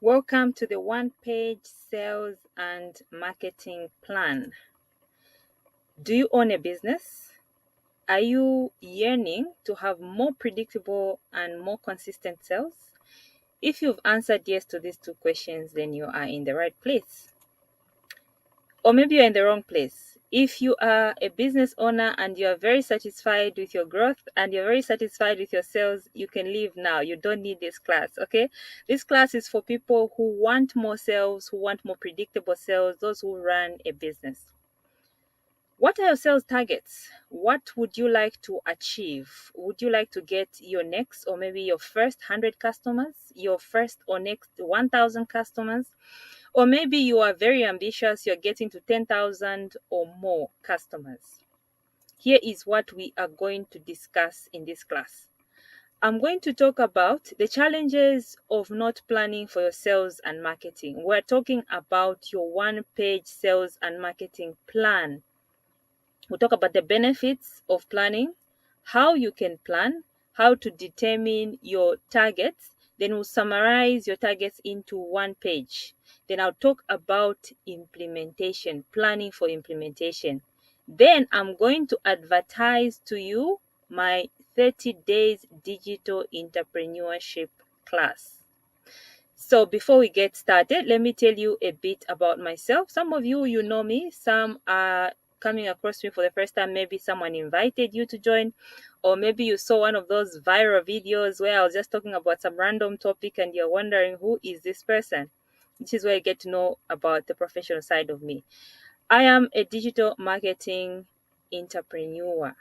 Welcome to the one-page sales and marketing plan. Do you own a business? Are you yearning to have more predictable and more consistent sales? If you've answered yes to these two questions, then you are in the right place. Or maybe you're in the wrong place. If you are a business owner and you are very satisfied with your growth and you're very satisfied with your sales, you can leave now. You don't need this class, okay? This class is for people who want more sales, who want more predictable sales, those who run a business. What are your sales targets? What would you like to achieve? Would you like to get your next or maybe your first 100 customers, your first or next 1,000 customers? Or maybe you are very ambitious, you're getting to 10,000 or more customers. Here is what we are going to discuss in this class. I'm going to talk about the challenges of not planning for your sales and marketing. We're talking about your one-page sales and marketing plan. We'll talk about the benefits of planning, how you can plan, how to determine your targets. Then we'll summarize your targets into one page. Then I'll talk about implementation, planning for implementation. Then I'm going to advertise to you my 30 days digital entrepreneurship class. So before we get started, let me tell you a bit about myself. Some of you know me, some are coming across me for the first time. Maybe someone invited you to join, or maybe you saw one of those viral videos where I was just talking about some random topic and you're wondering, who is this person? This is where you get to know about the professional side of me. I am a digital marketing entrepreneur.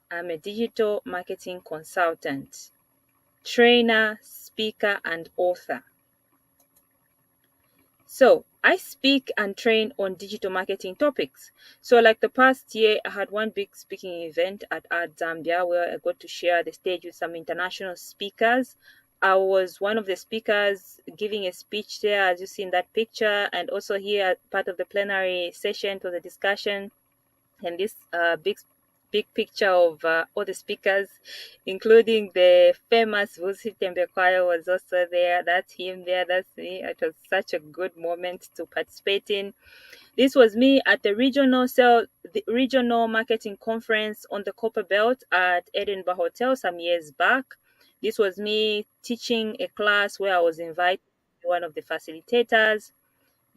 I'm a digital marketing consultant, trainer, speaker, and author. So I speak and train on digital marketing topics. So like the past year, I had one big speaking event at Art Zambia where I got to share the stage with some international speakers. I was one of the speakers giving a speech there, as you see in that picture, and also here part of the plenary session was a discussion. And this big picture of all the speakers, including the famous Vusi Tembekwayo was also there. That's him there, that's me. It was such a good moment to participate in. This was me at the regional marketing conference on the Copper Belt at Edinburgh Hotel some years back. This was me teaching a class where I was invited to be one of the facilitators.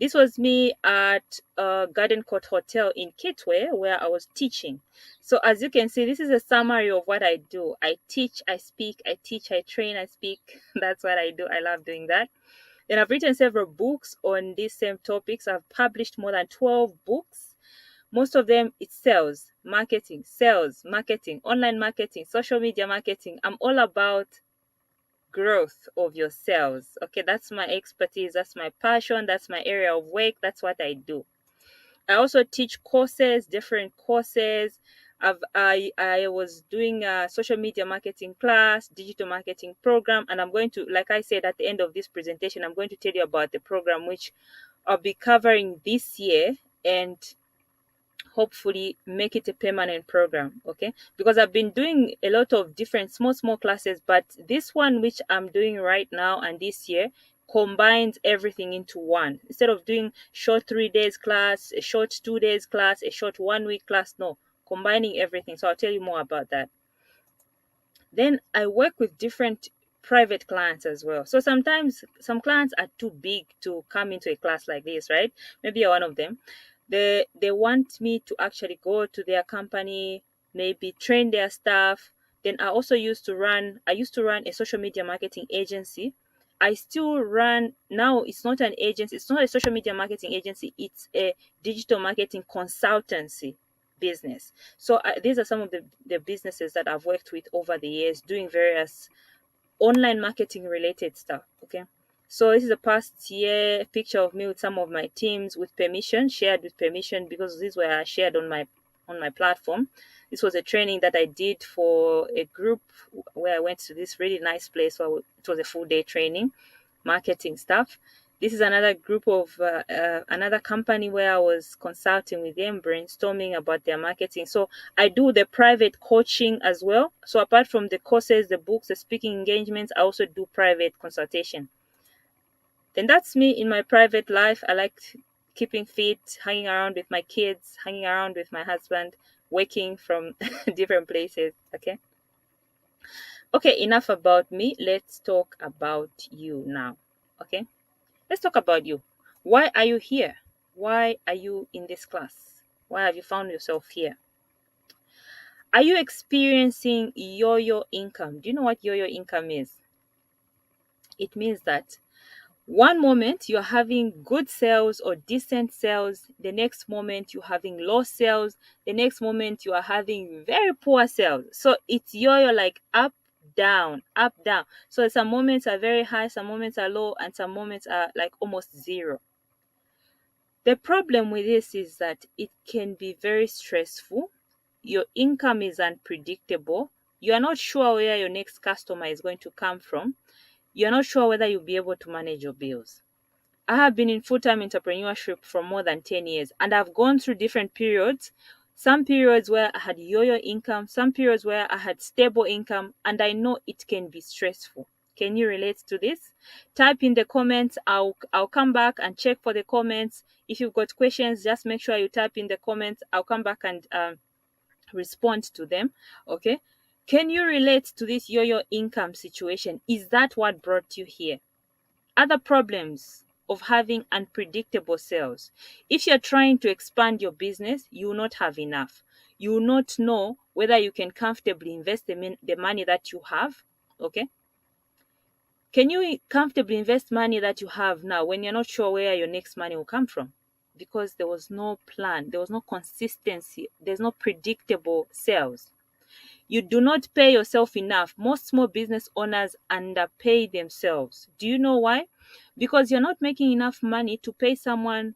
This was me at Garden Court Hotel in Kitwe where I was teaching. So as you can see, this is a summary of what I do. I teach, I speak, I teach, I train, I speak. That's what I do. I love doing that. Then I've written several books on these same topics. I've published more than 12 books. Most of them, it's sales, marketing, online marketing, social media marketing. I'm all about growth of your sales. Okay, that's my expertise, that's my passion, that's my area of work, that's what I do. I also teach courses, different courses. I was doing a social media marketing class, digital marketing program, and I'm going to, like I said at the end of this presentation, I'm going to tell you about the program which I'll be covering this year and hopefully make it a permanent program. Okay, because I've been doing a lot of different small classes, but this one which I'm doing right now and this year combines everything into one. Instead of doing short 3 days class, a short 2 days class, a short 1 week class, no, combining everything. So I'll tell you more about that. Then I work with different private clients as well. So sometimes some clients are too big to come into a class like this, right? Maybe you're one of them. They want me to actually go to their company, maybe train their staff. Then I used to run a social media marketing agency. I still run now. It's not an agency, it's not a social media marketing agency, it's a digital marketing consultancy business. So these are some of the businesses that I've worked with over the years doing various online marketing related stuff. Okay, so this is a past year picture of me with some of my teams with permission, shared with permission, because these were shared on my platform. This was a training that I did for a group where I went to this really nice place where it was a full day training, marketing stuff. This is another group of another company where I was consulting with them, brainstorming about their marketing. So I do the private coaching as well. So apart from the courses, the books, the speaking engagements, I also do private consultation. Then that's me in my private life. I like keeping fit, hanging around with my kids, hanging around with my husband, working from different places. Okay, enough about me. Let's talk about you now. Okay, let's talk about you. Why are you here? Why are you in this class? Why have you found yourself here? Are you experiencing yo-yo income? Do you know what yo-yo income is? It means that one moment you're having good sales or decent sales, the next moment you're having low sales, the next moment you are having very poor sales. So it's yo-yo, like up, down, up, down. So some moments are very high, some moments are low, and some moments are like almost zero. The problem with this is that it can be very stressful. Your income is unpredictable. You are not sure where your next customer is going to come from. You're not sure whether you'll be able to manage your bills. I have been in full-time entrepreneurship for more than 10 years, and I've gone through different periods. Some periods where I had yo-yo income, some periods where I had stable income, and I know it can be stressful. Can you relate to this? Type in the comments. I'll come back and check for the comments. If you've got questions, just make sure you type in the comments. I'll come back and respond to them. Okay? Can you relate to this yo-yo income situation? Is that what brought you here? Other problems of having unpredictable sales. If you're trying to expand your business, you will not have enough. You will not know whether you can comfortably invest the money that you have. Okay. Can you comfortably invest money that you have now when you're not sure where your next money will come from? Because there was no plan, there was no consistency, there's no predictable sales. You do not pay yourself enough. Most small business owners underpay themselves. Do you know why? Because you're not making enough money to pay someone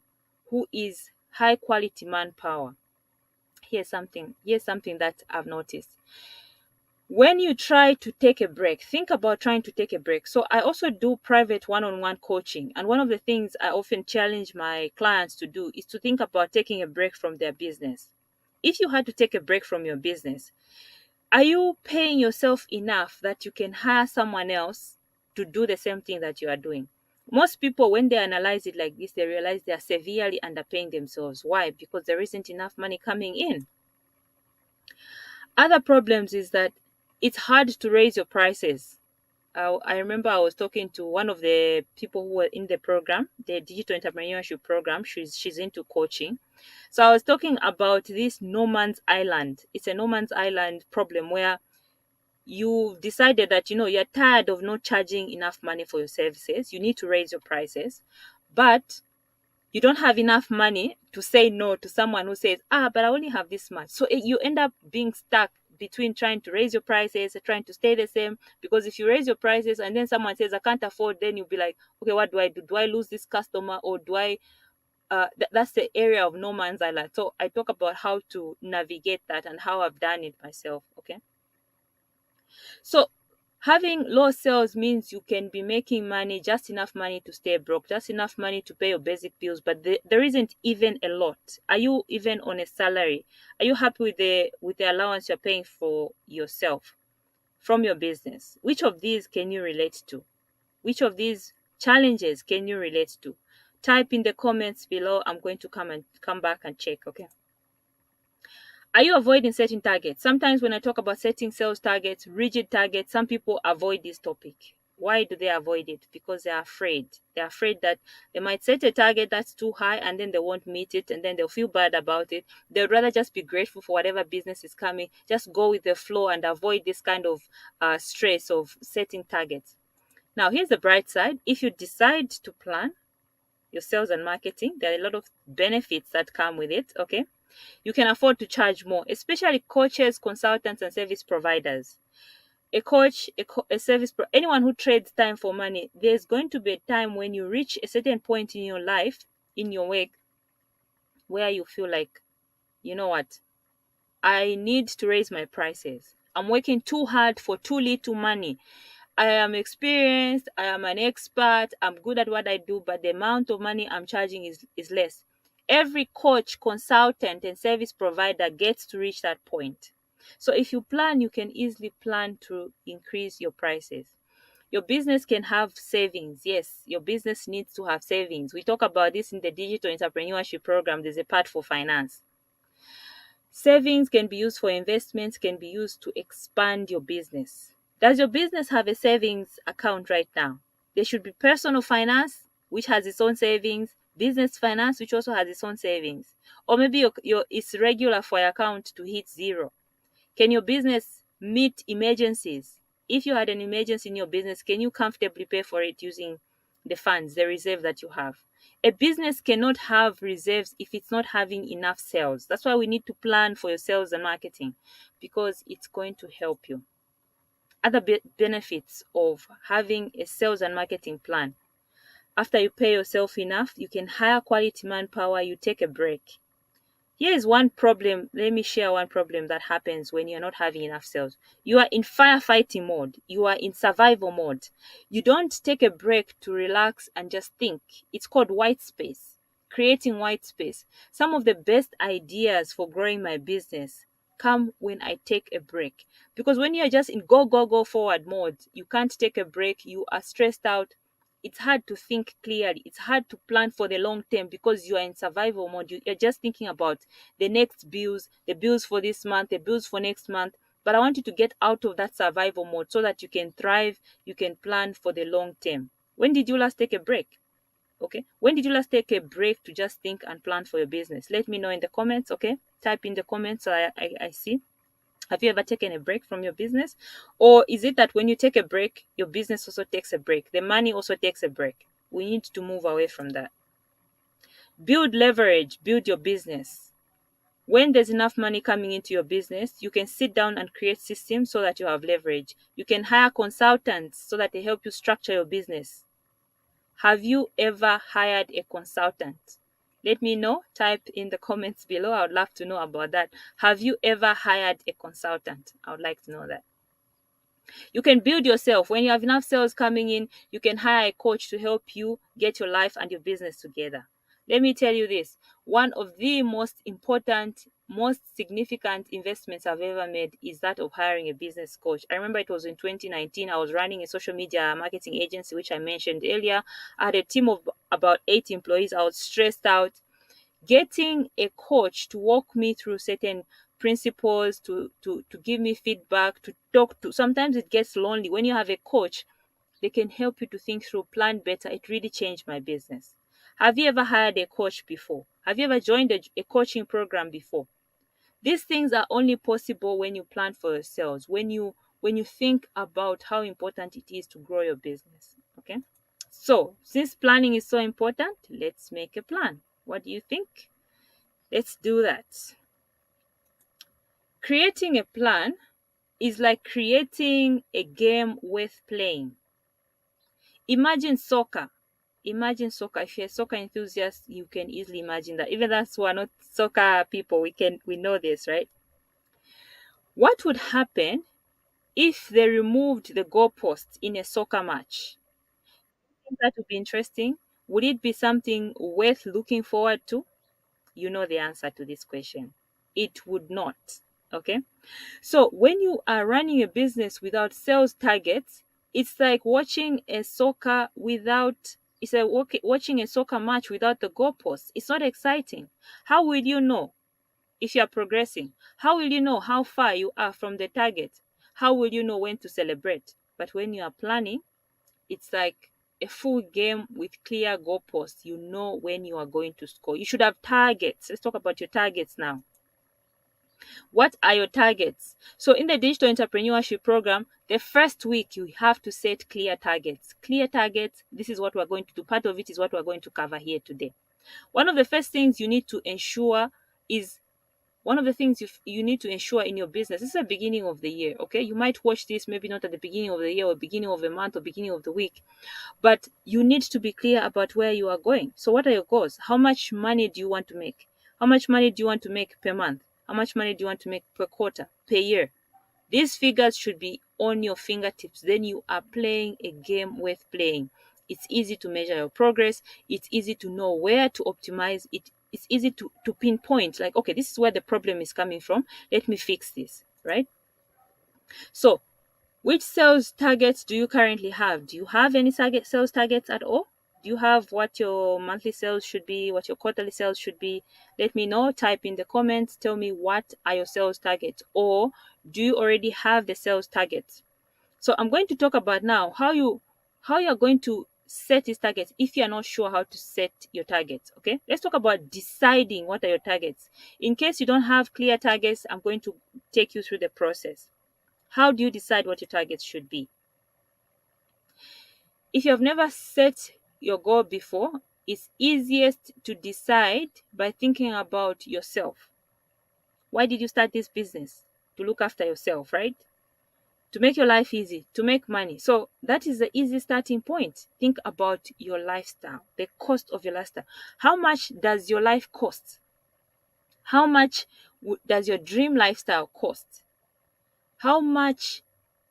who is high quality manpower. Here's something that I've noticed. When you try to take a break, think about trying to take a break. So I also do private one-on-one coaching. And one of the things I often challenge my clients to do is to think about taking a break from their business. If you had to take a break from your business, are you paying yourself enough that you can hire someone else to do the same thing that you are doing? Most people, when they analyze it like this, they realize they are severely underpaying themselves. Why? Because there isn't enough money coming in. Other problems is that it's hard to raise your prices. I remember I was talking to one of the people who were in the program, the digital entrepreneurship program. She's into coaching. So I was talking about this no man's island. It's a no man's island problem where you decided that you're tired of not charging enough money for your services. You need to raise your prices, but you don't have enough money to say no to someone who says, but I only have this much. So you end up being stuck between trying to raise your prices and trying to stay the same. Because if you raise your prices and then someone says I can't afford, then you'll be like, okay, what do I do? Do I lose this customer, or do I that's the area of no man's island. So I talk about how to navigate that and how I've done it myself. Okay, so having low sales means you can be making money, just enough money to stay broke, just enough money to pay your basic bills, but there isn't even a lot. Are you even on a salary? Are you happy with the allowance you're paying for yourself from your business? Which of these can you relate to? Which of these challenges can you relate to? Type in the comments below. I'm going to come back and check. Okay. Are you avoiding setting targets? Sometimes when I talk about setting sales targets, rigid targets, some people avoid this topic. Why do they avoid it? Because they're afraid. They're afraid that they might set a target that's too high and then they won't meet it and then they'll feel bad about it. They'd rather just be grateful for whatever business is coming, just go with the flow and avoid this kind of stress of setting targets. Now, here's the bright side. If you decide to plan your sales and marketing, there are a lot of benefits that come with it. Okay. You can afford to charge more, especially coaches, consultants, and service providers. A coach, anyone who trades time for money, there's going to be a time when you reach a certain point in your life, in your work, where you feel like, you know what, I need to raise my prices. I'm working too hard for too little money. I am experienced, I am an expert, I'm good at what I do, but the amount of money I'm charging is less. Every coach, consultant, and service provider gets to reach that point. So if you plan, you can easily plan to increase your prices. Your business can have savings. Yes, your business needs to have savings. We talk about this in the digital entrepreneurship program. There's a part for finance. Savings can be used for investments, can be used to expand your business. Does your business have a savings account right now? There should be personal finance, which has its own savings, business finance, which also has its own savings. Or maybe it's regular for your account to hit zero. Can your business meet emergencies? If you had an emergency in your business, can you comfortably pay for it using the funds, the reserve that you have? A business cannot have reserves if it's not having enough sales. That's why we need to plan for your sales and marketing, because it's going to help you. Other benefits of having a sales and marketing plan: after you pay yourself enough, you can hire quality manpower, you take a break. Here's one problem. Let me share one problem that happens when you're not having enough sales. You are in firefighting mode. You are in survival mode. You don't take a break to relax and just think. It's called white space. Creating white space. Some of the best ideas for growing my business come when I take a break. Because when you're just in go, go, go forward mode, you can't take a break. You are stressed out. It's hard to think clearly. It's hard to plan for the long term because you are in survival mode. You're just thinking about the next bills, the bills for this month, the bills for next month. But I want you to get out of that survival mode so that you can thrive, you can plan for the long term. When did you last take a break? Okay. When did you last take a break to just think and plan for your business? Let me know in the comments. Okay. Type in the comments so I see. Have you ever taken a break from your business? Or is it that when you take a break, your business also takes a break? The money also takes a break. We need to move away from that. Build leverage, build your business. When there's enough money coming into your business, you can sit down and create systems so that you have leverage. You can hire consultants so that they help you structure your business. Have you ever hired a consultant? Let me know. Type in the comments below. I would love to know about that. Have you ever hired a consultant? I would like to know that. You can build yourself. When you have enough sales coming in, you can hire a coach to help you get your life and your business together. Let me tell you this. One of the most important, most significant investments I've ever made is that of hiring a business coach. I remember it was in 2019. I was running a social media marketing agency, which I mentioned earlier. I had a team of about 8 employees. I was stressed out. Getting a coach to walk me through certain principles, to give me feedback, to talk to. Sometimes it gets lonely. When you have a coach, they can help you to think through, plan better. It really changed my business. Have you ever hired a coach before? Have you ever joined a coaching program before? These things are only possible when you plan for yourselves, when you think about how important it is to grow your business. Okay? So, since planning is so important, let's make a plan. What do you think? Let's do that. Creating a plan is like creating a game worth playing. Imagine soccer. Imagine soccer. If you're a soccer enthusiast, you can easily imagine that. Even us who are not soccer people, we know this, right? What would happen if they removed the goalposts in a soccer match? I think that would be interesting. Would it be something worth looking forward to? You know the answer to this question. It would not. Okay. So when you are running a business without sales targets, it's like watching a soccer watching a soccer match without the goalposts. It's not exciting. How will you know if you are progressing? How will you know how far you are from the target? How will you know when to celebrate? But when you are planning, it's like a full game with clear goalposts. You know when you are going to score. You should have targets. Let's talk about your targets now. What are your targets? So in the digital entrepreneurship program, the first week you have to set clear targets. Clear targets, this is what we're going to do. Part of it is what we're going to cover here today. One of the first things you need to ensure is one of the things you need to ensure in your business. This is the beginning of the year, okay? You might watch this maybe not at the beginning of the year or beginning of the month or beginning of the week, but you need to be clear about where you are going. So what are your goals? How much money do you want to make? How much money do you want to make per month? How much money do you want to make per quarter, per year? These figures should be on your fingertips. Then you are playing a game worth playing. It's easy to measure your progress. It's easy to know where to optimize it. It's easy to pinpoint, like, okay, this is where the problem is coming from. Let me fix this, right? So Which sales targets do you currently have? Do you have any sales targets at all? Do you have what your monthly sales should be, what your quarterly sales should be? Let me know. Type in the comments. Tell me what are your sales targets, or do you already have the sales targets? So I'm going to talk about now how you're going to set these targets if you're not sure how to set your targets. Okay, let's talk about deciding what are your targets. In case you don't have clear targets, I'm going to take you through the process. How do you decide what your targets should be? If you have never set your goal before, it's easiest to decide by thinking about yourself. Why did you start this business? To look after yourself, right? To make your life easy, to make money. So that is the easy starting point. Think about your lifestyle, the cost of your lifestyle. How much does your life cost? How much does your dream lifestyle cost? How much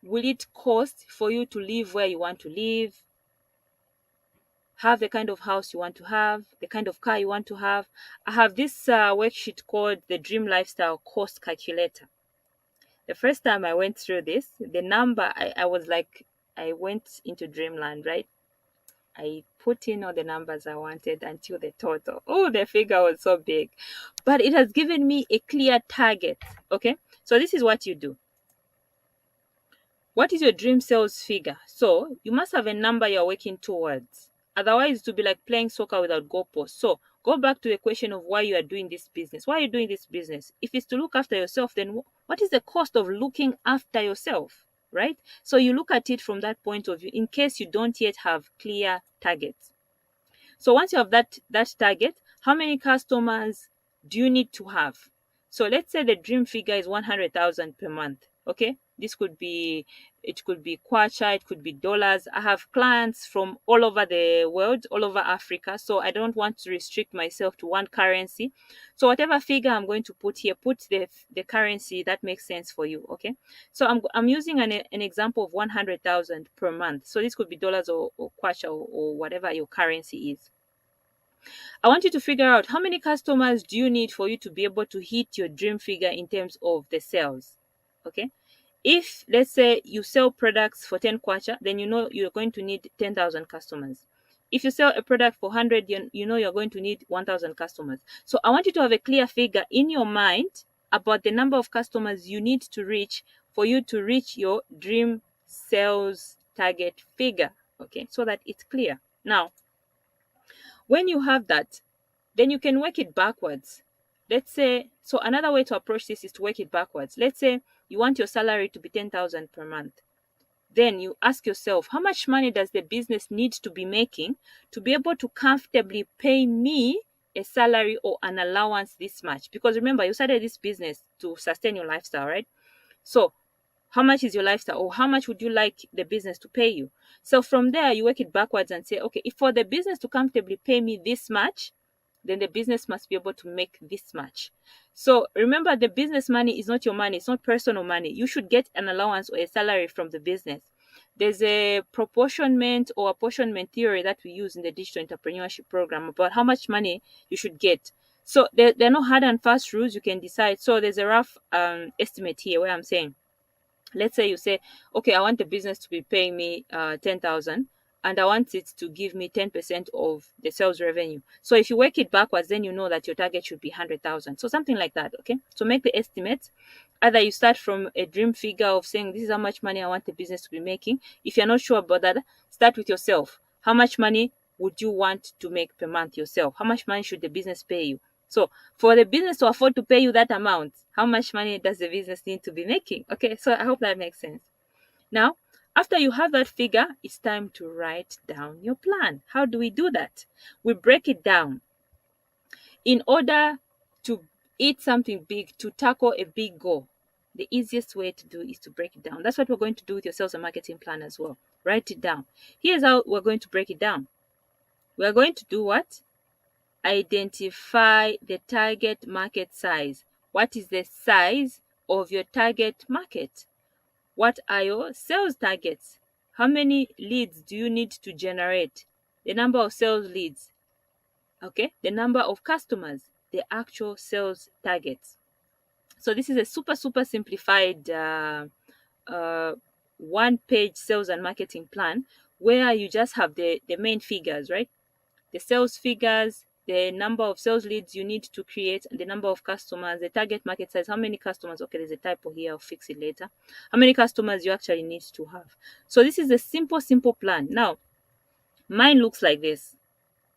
will it cost for you to live where you want to live? Have the kind of house you want to have, the kind of car you want to have. I have this worksheet called the Dream Lifestyle Cost Calculator. The first time I went through this, the number, I was like, I went into dreamland, right? I put in all the numbers I wanted until the total. Oh, the figure was so big. But it has given me a clear target. Okay, so this is what you do. What is your dream sales figure? So you must have a number you're working towards. Otherwise, it will be like playing soccer without goalposts. So go back to the question of why you are doing this business. Why are you doing this business? If it's to look after yourself, then what is the cost of looking after yourself, right? So you look at it from that point of view in case you don't yet have clear targets. So once you have that target, how many customers do you need to have? So let's say the dream figure is 100,000 per month. Okay, it could be kwacha, it could be dollars. I have clients from all over the world, all over Africa, so I don't want to restrict myself to one currency. So whatever figure I'm going to put here, put the currency that makes sense for you. Okay, so I'm using an example of 100,000 per month. So this could be dollars or kwacha or whatever your currency is. I want you to figure out how many customers do you need for you to be able to hit your dream figure in terms of the sales. Okay, if let's say you sell products for 10 kwacha, then you know you're going to need 10,000 customers. If you sell a product for 100, you know you're going to need 1,000 customers. So I want you to have a clear figure in your mind about the number of customers you need to reach for you to reach your dream sales target figure. Okay, so that it's clear. Now, when you have that, then you can work it backwards. Let's say, so another way to approach this is to work it backwards. Let's say you want your salary to be 10,000 per month. Then you ask yourself, how much money does the business need to be making to be able to comfortably pay me a salary or an allowance this much? Because remember, you started this business to sustain your lifestyle, right? So how much is your lifestyle, or how much would you like the business to pay you? So from there, you work it backwards and say, okay, if for the business to comfortably pay me this much, then the business must be able to make this much. So remember, the business money is not your money. It's not personal money. You should get an allowance or a salary from the business. There's a proportionment or apportionment theory that we use in the digital entrepreneurship program about how much money you should get. So there are no hard and fast rules. You can decide. So there's a rough estimate here where I'm saying, let's say you say, okay, I want the business to be paying me 10,000, and I want it to give me 10% of the sales revenue. So if you work it backwards, then you know that your target should be 100,000. So something like that. Okay, so make the estimates. Either you start from a dream figure of saying, this is how much money I want the business to be making. If you're not sure about that, start with yourself. How much money would you want to make per month yourself? How much money should the business pay you? So for the business to afford to pay you that amount, how much money does the business need to be making? Okay, so I hope that makes sense. Now, after you have that figure, it's time to write down your plan. How do we do that? We break it down. In order to eat something big, to tackle a big goal, the easiest way to do is to break it down. That's what we're going to do with your sales and marketing plan as well. Write it down. Here's how we're going to break it down. We're going to do what? Identify the target market size. What is the size of your target market? What are your sales targets? How many leads do you need to generate? The number of sales leads. Okay, the number of customers, the actual sales targets. So this is a super simplified one-page sales and marketing plan where you just have the main figures, right? The sales figures, the number of sales leads you need to create, the number of customers, the target market size, how many customers, okay, there's a typo here, I'll fix it later, how many customers you actually need to have. So this is a simple plan. Now, mine looks like this.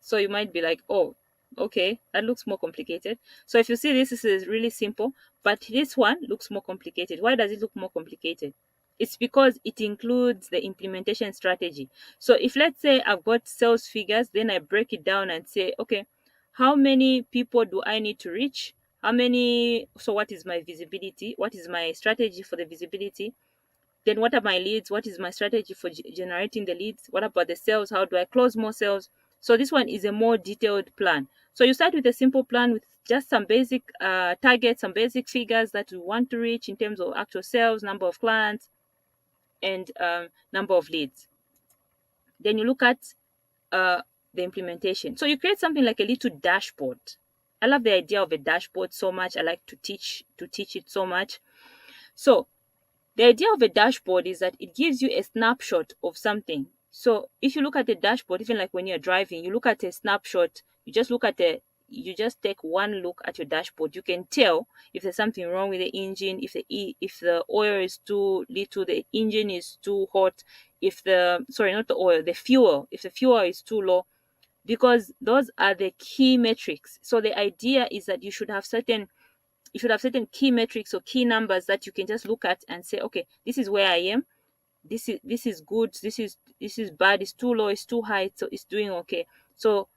So you might be like, oh, okay, that looks more complicated. So if you see this is really simple, but this one looks more complicated. Why does it look more complicated? It's because it includes the implementation strategy. So if, let's say, I've got sales figures, then I break it down and say, okay, how many people do I need to reach? So what is my visibility? What is my strategy for the visibility? Then what are my leads? What is my strategy for generating the leads? What about the sales? How do I close more sales? So this one is a more detailed plan. So you start with a simple plan with just some basic targets, some basic figures that you want to reach in terms of actual sales, number of clients, and number of leads. Then you look at the implementation. So you create something like a little dashboard. I love the idea of a dashboard so much. I like to teach it so much. So the idea of a dashboard is that it gives you a snapshot of something. So if you look at the dashboard, even like when you're driving, you look at a snapshot, you just take one look at your dashboard. You can tell if there's something wrong with the engine, if the oil is too little, the engine is too hot, if the fuel, if the fuel is too low, because those are the key metrics. So the idea is that you should have certain key metrics or key numbers that you can just look at and say, okay, this is where I am. This is good. This is bad. It's too low. It's too high. So it's doing okay. So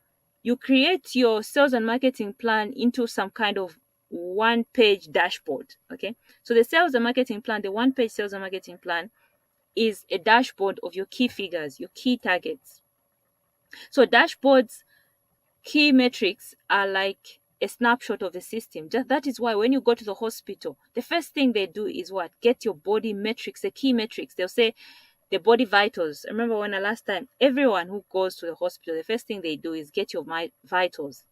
you create your sales and marketing plan into some kind of one-page dashboard. Okay. So the sales and marketing plan, the one-page sales and marketing plan, is a dashboard of your key figures, your key targets. So dashboards, key metrics are like a snapshot of the system. That is why when you go to the hospital, the first thing they do is what? Get your body metrics, the key metrics. They'll say the body vitals. I remember when the last time, everyone who goes to the hospital, the first thing they do is get your vitals.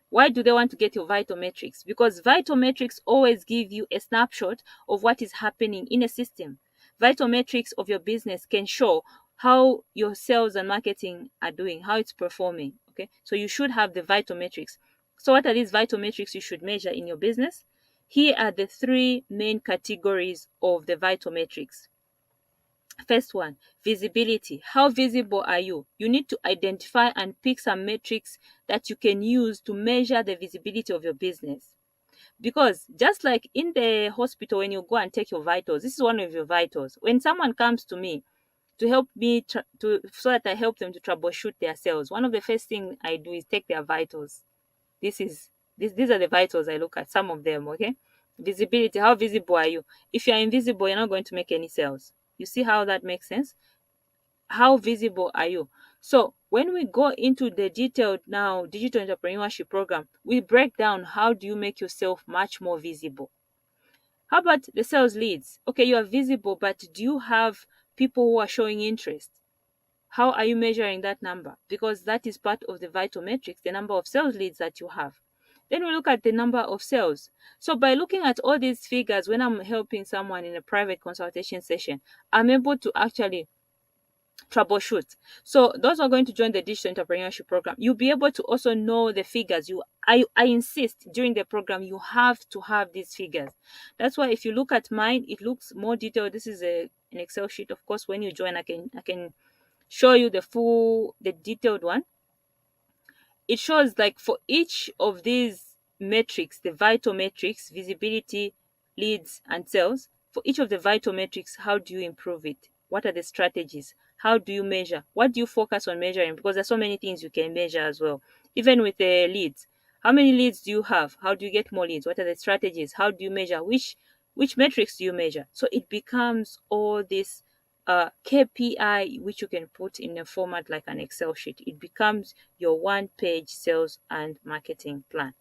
Why do they want to get your vital metrics? Because vital metrics always give you a snapshot of what is happening in a system. Vital metrics of your business can show how your sales and marketing are doing, how it's performing. Okay, so you should have the vital metrics. So what are these vital metrics you should measure in your business? Here are the three main categories of the vital metrics. First one, visibility. How visible are you? You need to identify and pick some metrics that you can use to measure the visibility of your business. Because just like in the hospital, when you go and take your vitals, this is one of your vitals. When someone comes to me to help me so that I help them to troubleshoot their sales, one of the first things I do is take their vitals. These are the vitals I look at, some of them. Okay, visibility. How visible are you? If you're invisible, you're not going to make any sales. You see how that makes sense? How visible are you? So when we go into the detailed now digital entrepreneurship program, we break down how do you make yourself much more visible. How about the sales leads? Okay, you are visible, but do you have people who are showing interest? How are you measuring that number? Because that is part of the vital metrics, the number of sales leads that you have. Then we look at the number of sales. So by looking at all these figures, when I'm helping someone in a private consultation session, I'm able to actually troubleshoot. So those who are going to join the digital entrepreneurship program, you'll be able to also know the figures. I insist during the program you have to have these figures. That's why if you look at mine, it looks more detailed. This is an Excel sheet. Of course, when you join, I can show you the detailed one. It shows like for each of these metrics, the vital metrics, visibility, leads, and sales, for each of the vital metrics, how do you improve it? What are the strategies? How do you measure? What do you focus on measuring? Because there's so many things you can measure as well. Even with the leads, how many leads do you have? How do you get more leads? What are the strategies? How do you measure? Which metrics do you measure? So it becomes all this KPI, which you can put in a format like an Excel sheet. It becomes your one-page sales and marketing plan.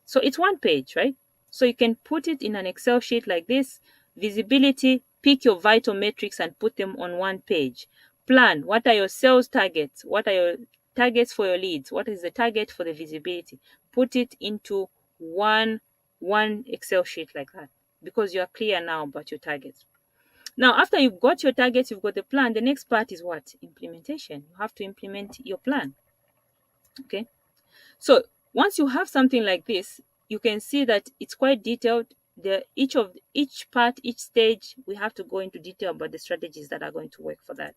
So it's one page, right? So you can put it in an Excel sheet like this. Visibility, pick your vital metrics and put them on one page. Plan, what are your sales targets? What are your targets for your leads? What is the target for the visibility? Put it into one Excel sheet like that, because you are clear now about your targets. Now, after you've got your targets, you've got the plan, the next part is what? Implementation. You have to implement your plan. Okay. So once you have something like this, you can see that it's quite detailed. Each part, each stage, we have to go into detail about the strategies that are going to work for that.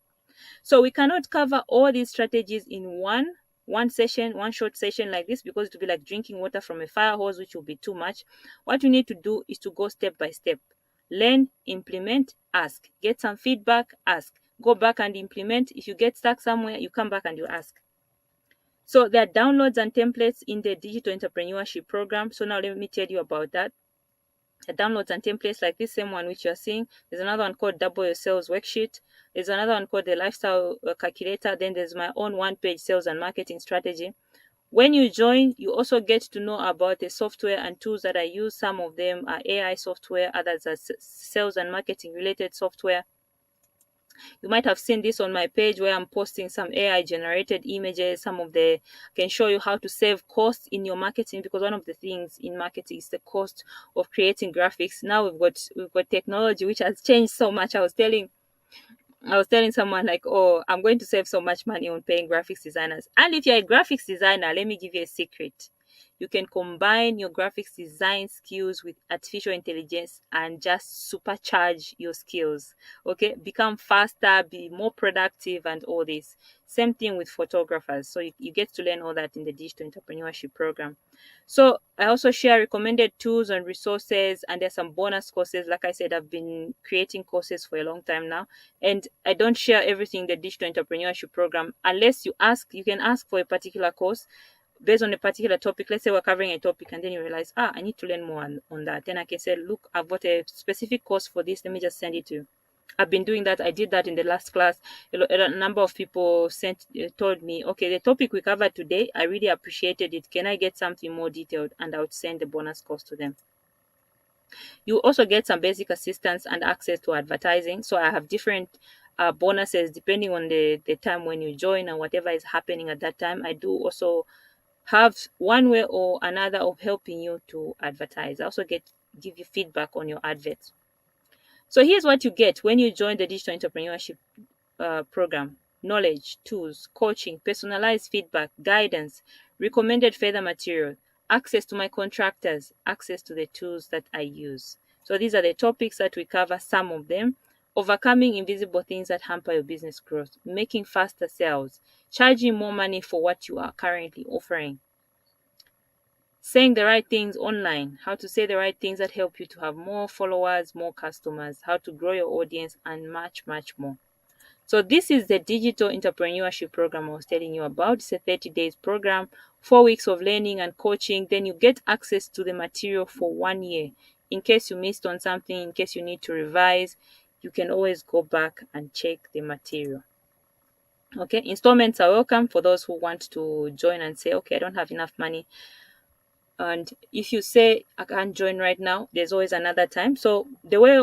So we cannot cover all these strategies in one session, one short session like this, because it will be like drinking water from a fire hose, which will be too much. What you need to do is to go step by step. Learn, implement, ask. Get some feedback, ask. Go back and implement. If you get stuck somewhere, you come back and you ask. So there are downloads and templates in the digital entrepreneurship program. So now let me tell you about that. The downloads and templates like this same one which you're seeing. There's another one called Double Your Sales Worksheet. There's another one called the Lifestyle Calculator. Then there's my own one-page sales and marketing strategy. When you join, you also get to know about the software and tools that I use. Some of them are AI software, others are sales and marketing related software. You might have seen this on my page where I'm posting some AI generated images. Some of the can show you how to save costs in your marketing, because one of the things in marketing is the cost of creating graphics. Now we've got technology which has changed so much. I was telling someone like, oh, I'm going to save so much money on paying graphics designers. And if you're a graphics designer, let me give you a secret. You can combine your graphics design skills with artificial intelligence and just supercharge your skills. Okay, become faster, be more productive, and all this. Same thing with photographers. So you get to learn all that in the digital entrepreneurship program. So I also share recommended tools and resources, and there's some bonus courses. Like I said, I've been creating courses for a long time now, and I don't share everything in the digital entrepreneurship program unless you ask. You can ask for a particular course based on a particular topic. Let's say we're covering a topic and then you realize, I need to learn more on that. Then I can say, look, I've got a specific course for this. Let me just send it to you. I've been doing that. I did that in the last class. A number of people told me, okay, the topic we covered today, I really appreciated it. Can I get something more detailed? And I would send the bonus course to them. You also get some basic assistance and access to advertising. So I have different bonuses depending on the time when you join and whatever is happening at that time. I do also have one way or another of helping you to advertise. I also give you feedback on your adverts. So here's what you get when you join the digital entrepreneurship program: knowledge, tools, coaching, personalized feedback, guidance, recommended further material, access to my contractors, access to the tools that I use. So these are the topics that we cover, some of them. Overcoming invisible things that hamper your business growth, making faster sales, charging more money for what you are currently offering, saying the right things online, how to say the right things that help you to have more followers, more customers, how to grow your audience, and much, much more. So this is the digital entrepreneurship program I was telling you about. It's a 30 days program, 4 weeks of learning and coaching. Then you get access to the material for 1 year. In case you missed on something, in case you need to revise, you can always go back and check the material. Okay, installments are welcome for those who want to join and say, okay, I don't have enough money. And if you say, I can't join right now, there's always another time. So the way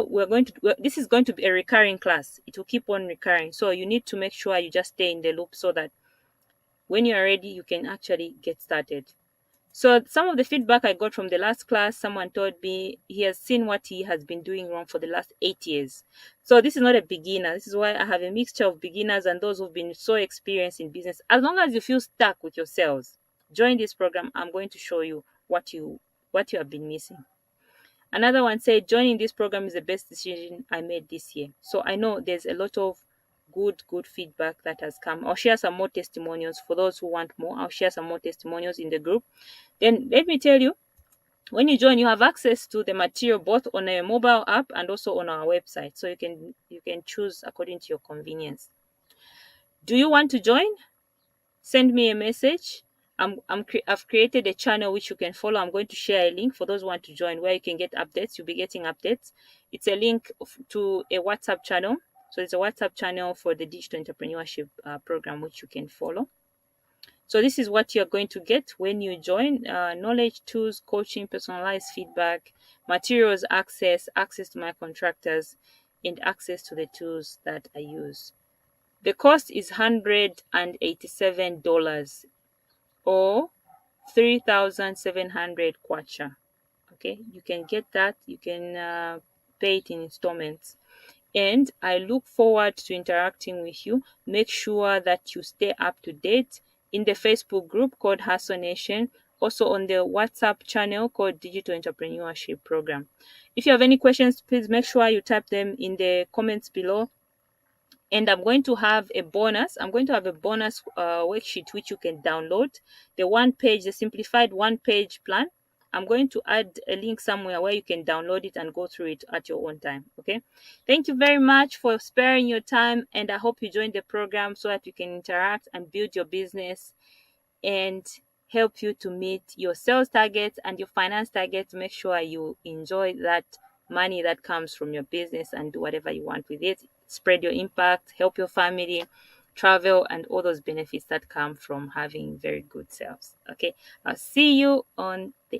this is going to be a recurring class. It will keep on recurring. So you need to make sure you just stay in the loop so that when you're ready, you can actually get started. So some of the feedback I got from the last class, someone told me he has seen what he has been doing wrong for the last 8 years. So this is not a beginner. This is why I have a mixture of beginners and those who've been so experienced in business. As long as you feel stuck with your sales, join this program. I'm going to show you what you have been missing. Another one said, joining this program is the best decision I made this year. So I know there's a lot of good feedback that has come. I'll share some more testimonials for those who want more. I'll share some more testimonials in the group. Then let me tell you, when you join, you have access to the material both on a mobile app and also on our website. So you can choose according to your convenience. Do you want to join? Send me a message. I've created a channel which you can follow. I'm going to share a link for those who want to join, where you can get updates. You'll be getting updates. It's a link to a WhatsApp channel. So it's a WhatsApp channel for the digital entrepreneurship program, which you can follow. So this is what you're going to get when you join: knowledge, tools, coaching, personalized feedback, materials, access to my contractors, and access to the tools that I use. The cost is $187 or 3,700 kwacha. Okay, you can get that. You can pay it in installments. and I look forward to interacting with you. Make sure that you stay up to date in the Facebook group called Hustle Nation, also on the WhatsApp channel called Digital Entrepreneurship Program. If you have any questions, please make sure you type them in the comments below. And I'm going to have a bonus. I'm going to have a bonus worksheet which you can download. The simplified one page plan. I'm going to add a link somewhere where you can download it and go through it at your own time. Okay. Thank you very much for sparing your time, and I hope you join the program so that you can interact and build your business and help you to meet your sales targets and your finance targets. Make sure you enjoy that money that comes from your business and do whatever you want with it. Spread your impact, help your family, travel, and all those benefits that come from having very good sales. Okay, I'll see you on the